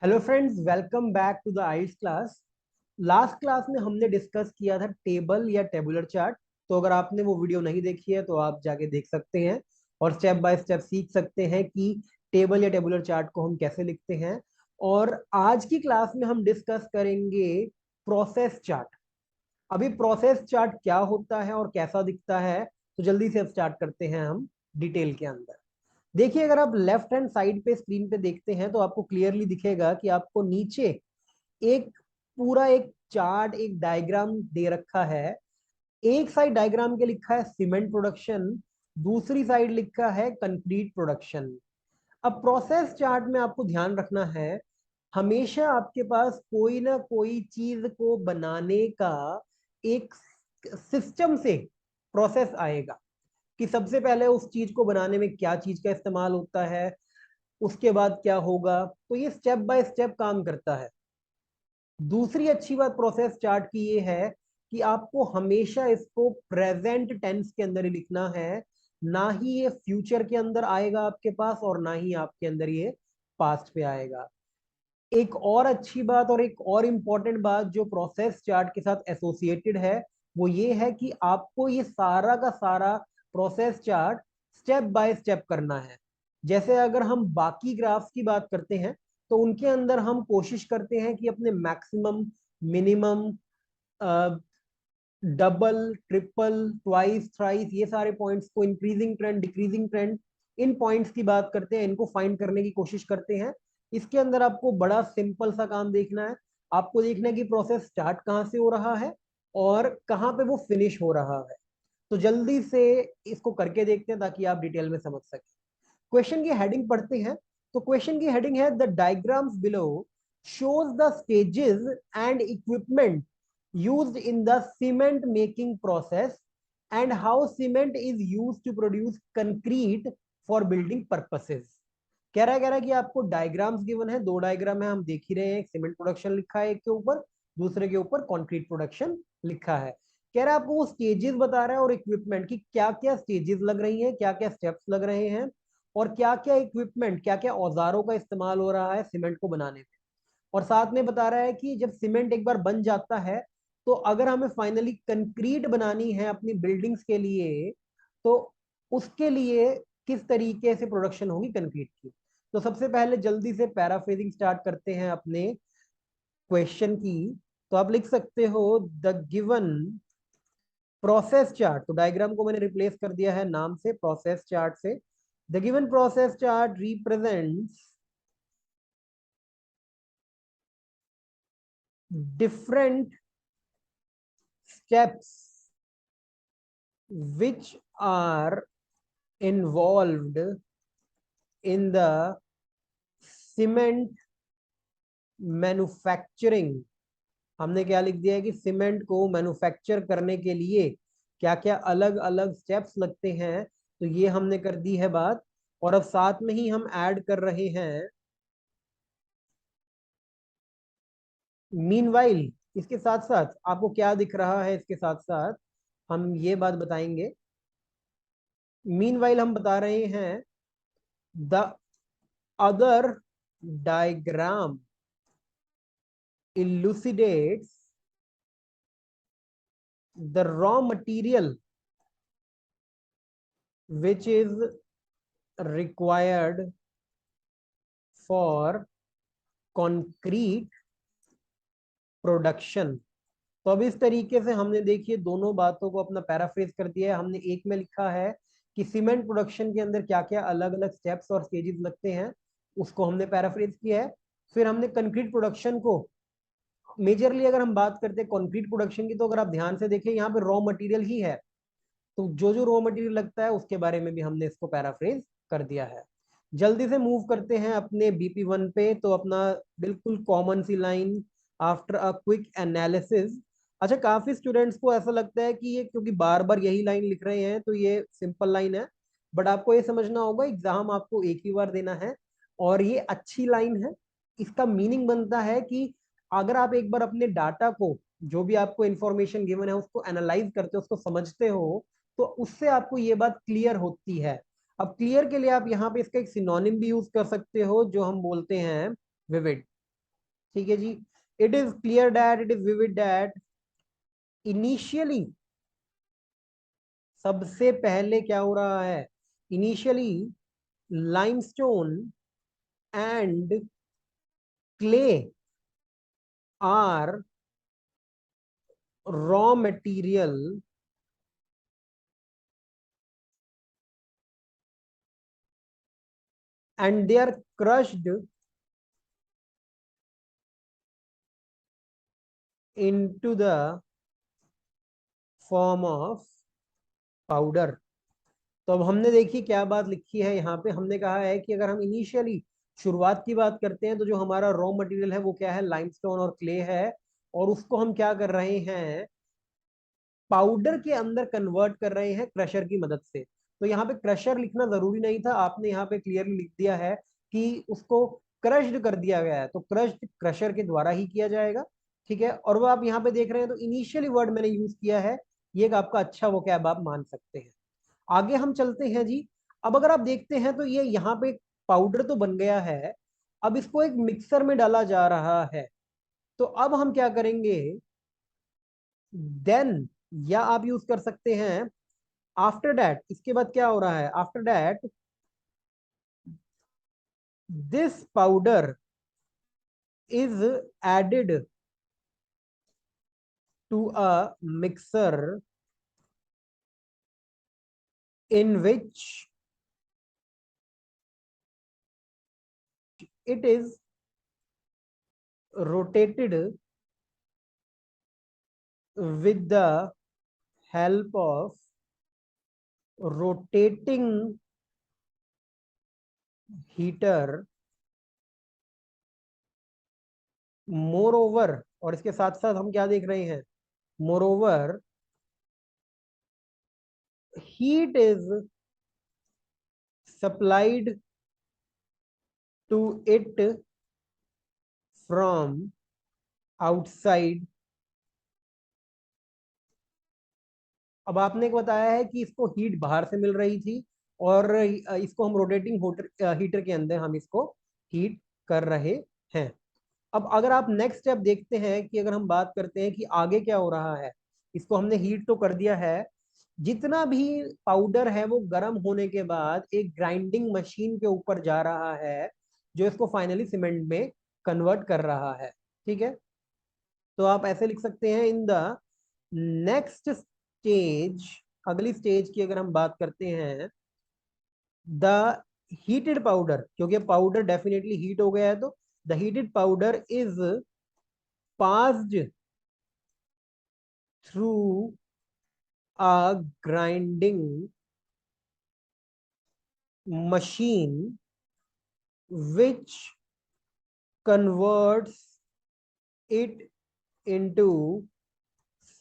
Hello friends, welcome back to the ice class. Last class में हमने discuss किया था टेबल या टेबुलर चार्ट। तो अगर आपने वो वीडियो नहीं देखी है तो आप जाके देख सकते हैं और स्टेप बाय स्टेप सीख सकते हैं कि टेबल या टेबुलर चार्ट को हम कैसे लिखते हैं। और आज की क्लास में हम डिस्कस करेंगे प्रोसेस चार्ट। अभी प्रोसेस चार्ट क्या होता है और कैसा दिखता है, तो जल्दी से स्टार्ट करते हैं हम डिटेल के अंदर। देखिए, अगर आप लेफ्ट हैंड साइड पे स्क्रीन पे देखते हैं तो आपको क्लियरली दिखेगा कि आपको नीचे एक पूरा एक चार्ट, एक डायग्राम दे रखा है। एक साइड डायग्राम के लिखा है सीमेंट प्रोडक्शन, दूसरी साइड लिखा है कंक्रीट प्रोडक्शन। अब प्रोसेस चार्ट में आपको ध्यान रखना है, हमेशा आपके पास कोई ना कोई चीज को बनाने का एक सिस्टम से प्रोसेस आएगा कि सबसे पहले उस चीज को बनाने में क्या चीज का इस्तेमाल होता है, उसके बाद क्या होगा। तो ये स्टेप बाय स्टेप काम करता है। दूसरी अच्छी बात प्रोसेस चार्ट की ये है कि आपको हमेशा इसको प्रेजेंट टेंस के अंदर ही लिखना है, ना ही ये फ्यूचर के अंदर आएगा आपके पास और ना ही आपके अंदर ये पास्ट पे आएगा। एक और अच्छी बात और एक और इम्पॉर्टेंट बात जो प्रोसेस चार्ट के साथ एसोसिएटेड है, वो ये है कि आपको ये सारा का सारा process chart step by step करना है। जैसे अगर हम बाकी ग्राफ्स की बात करते हैं तो उनके अंदर हम कोशिश करते हैं कि अपने maximum, minimum, double, triple, twice, thrice, ये सारे पॉइंट्स को, इंक्रीजिंग ट्रेंड, डिक्रीजिंग ट्रेंड, इन पॉइंट्स की बात करते हैं, इनको फाइंड करने की कोशिश करते हैं। इसके अंदर आपको बड़ा सिंपल सा काम देखना है। आपको देखना है कि प्रोसेस स्टार्ट कहाँ से हो रहा है और कहाँ पे वो फिनिश हो रहा है। तो जल्दी से इसको करके देखते हैं ताकि आप डिटेल में समझ सकें। क्वेश्चन की हेडिंग पढ़ते हैं। तो क्वेश्चन की हेडिंग है the diagrams below shows the stages and equipment used in the cement making process and how cement is used to produce concrete for building purposes। कह रहा है कि आपको डायग्राम्स गिवन है, दो डायग्राम है, हम देख ही रहे हैं। एक सीमेंट प्रोडक्शन लिखा है एक के ऊपर, दूसरे के ऊपर कंक्रीट प्रोडक्शन लिखा है। कह रहा है आपको वो स्टेजेस बता रहा है और इक्विपमेंट की क्या क्या स्टेजेस लग रही हैं, क्या क्या स्टेप्स लग रहे हैं और क्या क्या इक्विपमेंट, क्या क्या औजारों का इस्तेमाल हो रहा है सीमेंट को बनाने में। और साथ में बता रहा है कि जब सीमेंट एक बार बन जाता है तो अगर हमें फाइनली कंक्रीट बनानी है अपनी बिल्डिंग्स के लिए, तो उसके लिए किस तरीके से प्रोडक्शन होगी कंक्रीट की। तो सबसे पहले जल्दी से पैराफ्रेजिंग स्टार्ट करते हैं अपने क्वेश्चन की। तो आप लिख सकते हो द गिवन प्रोसेस चार्ट। तो डायग्राम को मैंने रिप्लेस कर दिया है नाम से, प्रोसेस चार्ट से। The given process chart represents different steps which are involved in the cement manufacturing. हमने क्या लिख दिया है कि सीमेंट को मैन्युफैक्चर करने के लिए क्या क्या अलग अलग स्टेप्स लगते हैं, तो ये हमने कर दी है बात। और अब साथ में ही हम ऐड कर रहे हैं मीनवाइल। इसके साथ साथ आपको क्या दिख रहा है, इसके साथ साथ हम ये बात बताएंगे। मीनवाइल हम बता रहे हैं the other diagram elucidates the raw material which is required for concrete production। तो अब इस तरीके से हमने देखिए दोनों बातों को अपना पैराफ्रेज कर दिया है। हमने एक में लिखा है कि सीमेंट प्रोडक्शन के अंदर क्या क्या अलग अलग स्टेप्स और स्टेजेस लगते हैं, उसको हमने पैराफ्रेज किया है। फिर हमने कंक्रीट प्रोडक्शन को, मेजरली अगर हम बात करते हैं कंक्रीट प्रोडक्शन की, तो अगर आप ध्यान से देखें यहाँ पे रॉ मटेरियल ही है, तो जो जो रॉ मटेरियल लगता है उसके बारे में भी हमने इसको पैराफ्रेज कर दिया है। जल्दी से मूव करते हैं अपने BP1 पे। तो अपना बिल्कुल common C line, after a quick analysis. अच्छा, काफी स्टूडेंट्स को ऐसा लगता है कि ये क्योंकि बार बार यही लाइन लिख रहे हैं तो ये सिंपल लाइन है, बट आपको ये समझना होगा एग्जाम आपको एक ही बार देना है और ये अच्छी लाइन है। इसका मीनिंग बनता है कि अगर आप एक बार अपने डाटा को, जो भी आपको इंफॉर्मेशन गिवन है, उसको एनालाइज करते हो, उसको समझते हो, तो उससे आपको ये बात क्लियर होती है। अब क्लियर के लिए आप यहाँ पे इसका एक सिनोनिम भी यूज कर सकते हो जो हम बोलते हैं विविड। ठीक है जी। It is clear that, it is vivid that initially, सबसे पहले क्या हो रहा है, initially limestone and clay are raw material and they are crushed into the form of powder। तो अब हमने देखी क्या बात लिखी है यहाँ पे, हमने कहा है कि अगर हम इनिशियली शुरुआत की बात करते हैं तो जो हमारा रॉ मटेरियल है वो क्या है, लाइमस्टोन और क्ले है, और उसको हम क्या कर रहे हैं, पाउडर के अंदर कन्वर्ट कर रहे हैं क्रशर की मदद से। तो यहाँ पे क्रशर लिखना जरूरी नहीं था, आपने यहाँ पे क्लियरली लिख दिया है कि उसको क्रश्ड कर दिया गया है, तो क्रश्ड क्रशर के द्वारा ही किया जाएगा। ठीक है, और वो आप यहाँ पे देख रहे हैं तो इनिशियली वर्ड मैंने यूज किया है, ये एक आपका अच्छा वोकैब आप मान सकते हैं। आगे हम चलते हैं जी। अब अगर आप देखते हैं तो ये यहाँ पे पाउडर तो बन गया है, अब इसको एक मिक्सर में डाला जा रहा है। तो अब हम क्या करेंगे, देन, या आप यूज कर सकते हैं आफ्टर दैट। इसके बाद क्या हो रहा है, after that this powder is added to a mixer in which it is rotated with the help of rotating heater, moreover, और इसके साथ साथ हम क्या देख रहे हैं, moreover heat is supplied to it from outside। अब आपने को बताया है कि इसको हीट बाहर से मिल रही थी, और इसको हम रोटेटिंग हीटर के अंदर हम इसको हीट कर रहे हैं। अब अगर आप नेक्स्ट स्टेप देखते हैं कि अगर हम बात करते हैं कि आगे क्या हो रहा है, इसको हमने हीट तो कर दिया है, जितना भी पाउडर है वो गर्म होने के बाद एक ग्राइंडिंग मशीन के ऊपर जा रहा है, जो इसको फाइनली सीमेंट में कन्वर्ट कर रहा है। ठीक है, तो आप ऐसे लिख सकते हैं, इन द नेक्स्ट स्टेज, अगली स्टेज की अगर हम बात करते हैं, द हीटेड पाउडर, क्योंकि पाउडर डेफिनेटली हीट हो गया है, तो the heated powder is passed through a grinding machine which converts it into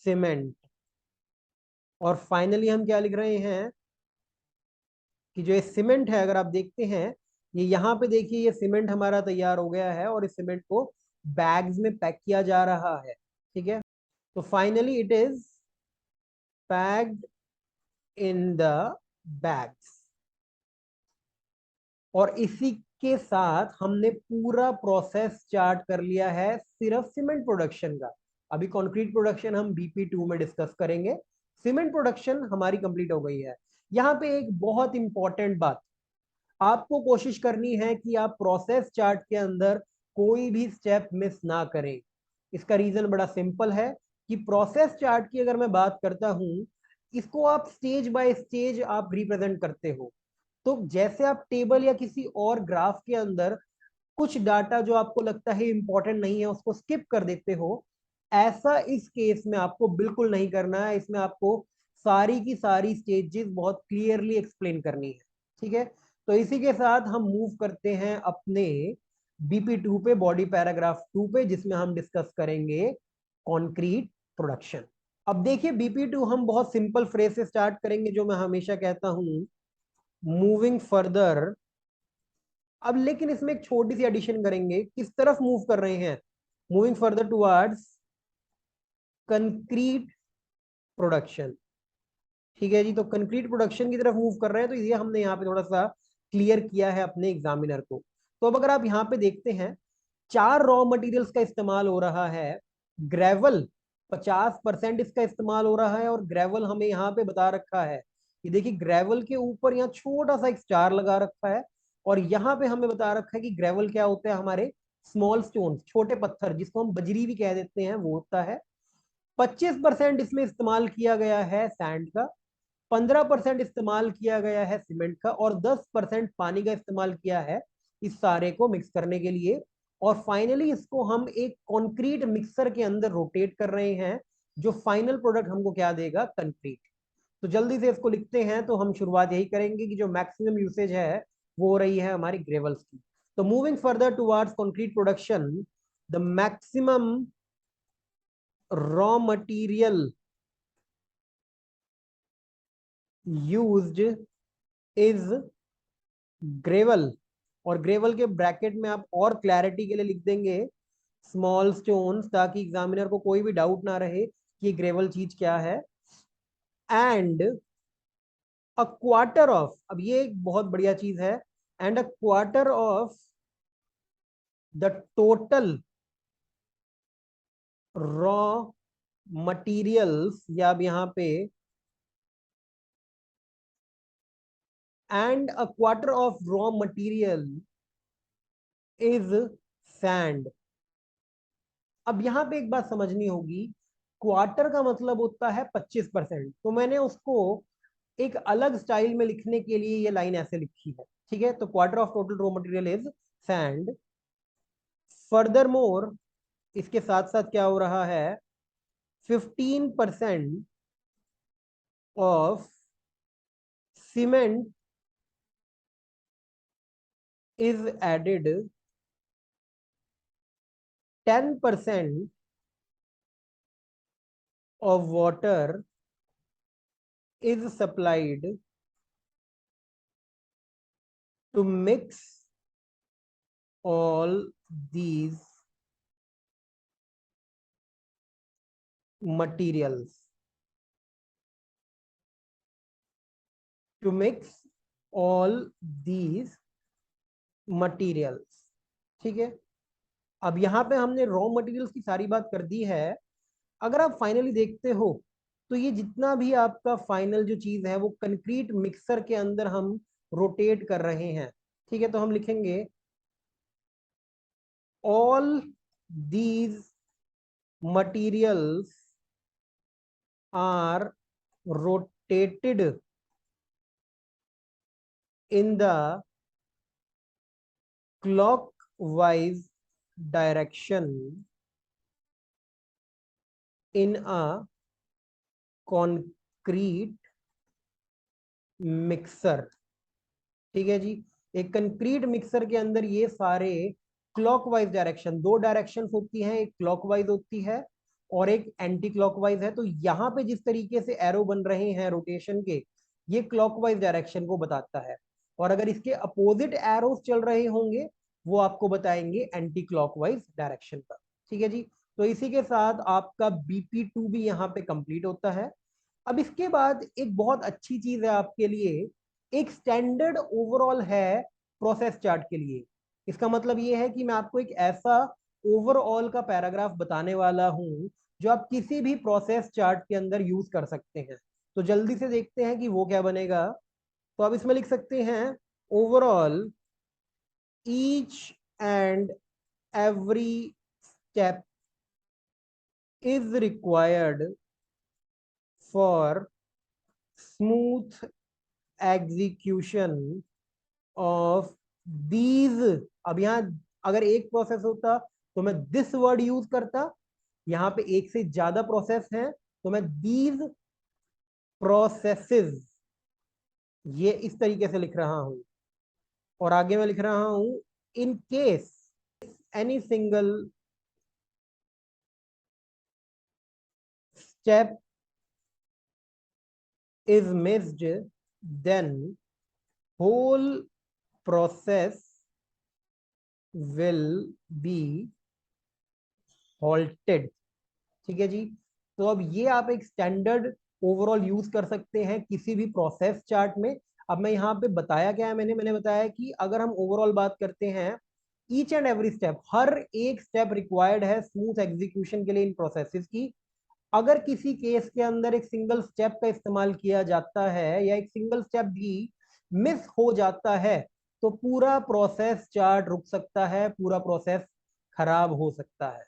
cement। और फाइनली हम क्या लिख रहे हैं कि जो ये सीमेंट है, अगर आप देखते हैं, ये यहाँ पे देखिए, ये सीमेंट हमारा तैयार हो गया है और इस सीमेंट को बैग्स में पैक किया जा रहा है। ठीक है, तो finally it is packed in the bags. और इसी के साथ हमने पूरा प्रोसेस चार्ट कर लिया है सिर्फ सीमेंट प्रोडक्शन का। अभी कंक्रीट प्रोडक्शन हम BP2 में डिस्कस करेंगे, सीमेंट प्रोडक्शन हमारी कंप्लीट हो गई है। यहाँ पे एक बहुत इंपॉर्टेंट बात, आपको कोशिश करनी है कि आप प्रोसेस चार्ट के अंदर कोई भी स्टेप मिस ना करें। इसका रीजन बड़ा सिंपल है कि प्रोसेस चार्ट की अगर मैं बात करता हूं, इसको आप स्टेज बाय स्टेज आप रिप्रेजेंट करते हो। तो जैसे आप टेबल या किसी और ग्राफ के अंदर कुछ डाटा जो आपको लगता है इंपॉर्टेंट नहीं है उसको स्किप कर देते हो, ऐसा इस केस में आपको बिल्कुल नहीं करना है। इसमें आपको सारी की सारी स्टेजेस बहुत क्लियरली एक्सप्लेन करनी है। ठीक है, तो इसी के साथ हम मूव करते हैं अपने BP2 पे, बॉडी पैराग्राफ 2 पे, जिसमें हम डिस्कस करेंगे कॉन्क्रीट प्रोडक्शन। अब देखिए, BP2 हम बहुत सिंपल फ्रेज से स्टार्ट करेंगे, जो मैं हमेशा कहता हूं, मूविंग फर्दर। अब लेकिन इसमें एक छोटी सी एडिशन करेंगे, किस तरफ मूव कर रहे हैं, moving further towards concrete production. ठीक है जी, तो कंक्रीट प्रोडक्शन की तरफ मूव कर रहे हैं, तो ये हमने यहाँ पे थोड़ा सा क्लियर किया है अपने एग्जामिनर को। तो अब अगर आप यहाँ पे देखते हैं 4 रॉ मटेरियल्स का इस्तेमाल हो रहा है। ग्रेवल 50% इसका इस्तेमाल हो रहा है, और ग्रेवल हमें यहाँ पे बता रखा है, ये देखिए ग्रेवल के ऊपर यहाँ छोटा सा एक स्टार लगा रखा है, और यहाँ पे हमें बता रखा है कि ग्रेवल क्या होता है, हमारे स्मॉल स्टोन, छोटे पत्थर, जिसको हम बजरी भी कह देते हैं, वो होता है। 25% इसमें इस्तेमाल किया गया है सैंड का, 15% इस्तेमाल किया गया है सीमेंट का, और 10% पानी का इस्तेमाल किया है इस सारे को मिक्स करने के लिए। और फाइनली इसको हम एक कॉन्क्रीट मिक्सर के अंदर रोटेट कर रहे हैं, जो फाइनल प्रोडक्ट हमको क्या देगा, कंक्रीट। तो जल्दी से इसको लिखते हैं, तो हम शुरुआत यही करेंगे कि जो मैक्सिमम यूसेज है वो हो रही है हमारी ग्रेवल्स की। तो moving further towards concrete production, the maximum raw material used is gravel. और ग्रेवल के ब्रैकेट में आप और क्लैरिटी के लिए लिख देंगे स्मॉल स्टोन्स, ताकि एग्जामिनर को कोई भी डाउट ना रहे कि ग्रेवल चीज क्या है। एंड अ क्वार्टर ऑफ, अब ये एक बहुत बढ़िया चीज है, and a quarter of the total raw materials, या अब यहाँ पे and a quarter of raw material is sand. अब यहाँ पे एक बात समझनी होगी, क्वार्टर का मतलब होता है 25%, तो मैंने उसको एक अलग स्टाइल में लिखने के लिए ये लाइन ऐसे लिखी है, ठीक है। तो quarter of total raw material is sand. Furthermore, इसके साथ साथ क्या हो रहा है, 15% ऑफ cement is added, 10% of water is supplied to mix all these materials, to mix all these materials, ठीक है। अब यहाँ पे हमने रॉ मटेरियल्स की सारी बात कर दी है। अगर आप फाइनली देखते हो, तो ये जितना भी आपका फाइनल जो चीज है, वो कंक्रीट मिक्सर के अंदर हम रोटेट कर रहे हैं, ठीक है। तो हम लिखेंगे all these materials are rotated in the clockwise direction in a concrete mixer, ठीक है जी। एक कंक्रीट मिक्सर के अंदर ये सारे क्लॉकवाइज डायरेक्शन, दो डायरेक्शन होती हैं, एक क्लॉकवाइज होती है और एक एंटी क्लॉकवाइज है। तो यहाँ पे जिस तरीके से एरो बन रहे हैं रोटेशन के, ये क्लॉकवाइज डायरेक्शन को बताता है, और अगर इसके अपोजिट एरोस चल रहे होंगे, वो आपको बताएंगे एंटी क्लॉकवाइज डायरेक्शन का, ठीक है जी। तो इसी के साथ आपका BP2 भी यहाँ पे कंप्लीट होता है। अब इसके बाद एक बहुत अच्छी चीज है आपके लिए, एक स्टैंडर्ड ओवरऑल है प्रोसेस चार्ट के लिए। इसका मतलब ये है कि मैं आपको एक ऐसा ओवरऑल का पैराग्राफ बताने वाला हूं, जो आप किसी भी प्रोसेस चार्ट के अंदर यूज कर सकते हैं। तो जल्दी से देखते हैं कि वो क्या बनेगा। तो आप इसमें लिख सकते हैं overall each and every step is required for smooth execution of these. अब यहाँ अगर एक प्रोसेस होता तो मैं दिस वर्ड यूज करता, यहाँ पे एक से ज्यादा प्रोसेस है तो मैं दीज प्रोसेसेस, ये इस तरीके से लिख रहा हूं। और आगे मैं लिख रहा हूं in case any single step is missed, then whole process will be halted, ठीक है जी। तो अब ये आप एक स्टैंडर्ड ओवरऑल यूज कर सकते हैं किसी भी प्रोसेस चार्ट में। अब मैं यहाँ पे बताया क्या है, मैंने बताया कि अगर हम ओवरऑल बात करते हैं, ईच एंड एवरी स्टेप, हर एक स्टेप रिक्वायर्ड है स्मूथ एग्जीक्यूशन के लिए इन प्रोसेसेस की। अगर किसी केस के अंदर एक सिंगल स्टेप का इस्तेमाल किया जाता है या एक सिंगल स्टेप भी मिस हो जाता है तो पूरा प्रोसेस चार्ट रुक सकता है, पूरा प्रोसेस खराब हो सकता है।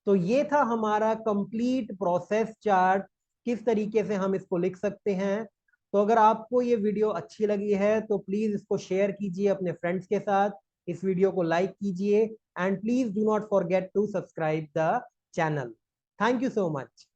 तो ये था हमारा कंप्लीट प्रोसेस चार्ट, किस तरीके से हम इसको लिख सकते हैं। तो अगर आपको ये वीडियो अच्छी लगी है तो प्लीज इसको शेयर कीजिए अपने फ्रेंड्स के साथ, इस वीडियो को लाइक कीजिए and please do not forget to subscribe the channel. Thank you so much.